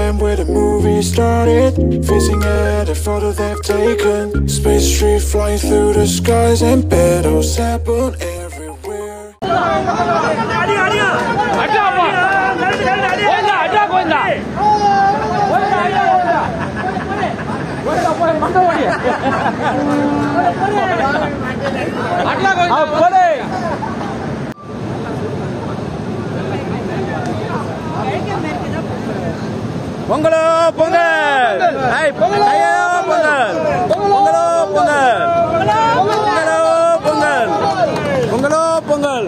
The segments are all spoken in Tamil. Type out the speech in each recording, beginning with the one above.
time where the movie started, facing at a photo they've taken. Space tree flying through the skies and battles happen everywhere. Pongalo, pongal! Hey, ayo pongal! Pongalo, pongal! Pongalo, pongal! Pongalo, pongal!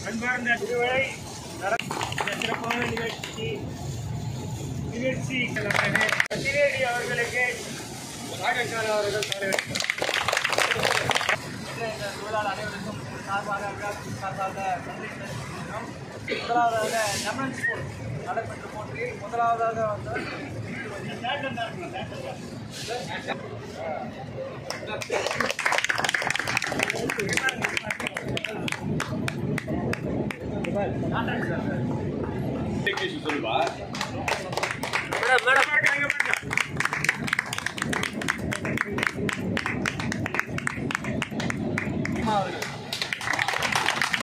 அன்பார்ந்த திருவிழை சிறப்பான நிகழ்ச்சி பத்திரேடி அவர்களுக்கு ராஜகால அவர்கள் தர வேண்டும். இந்த தொழிலாளர் அனைவருக்கும் சார்பாக நன்றி தெரிவிக்கின்றோம். முதலாவதாக லெமன் ஸ்கூல் நடைபெற்று போட்டி முதலாவதாக வந்து சொல்லுவா மேடம்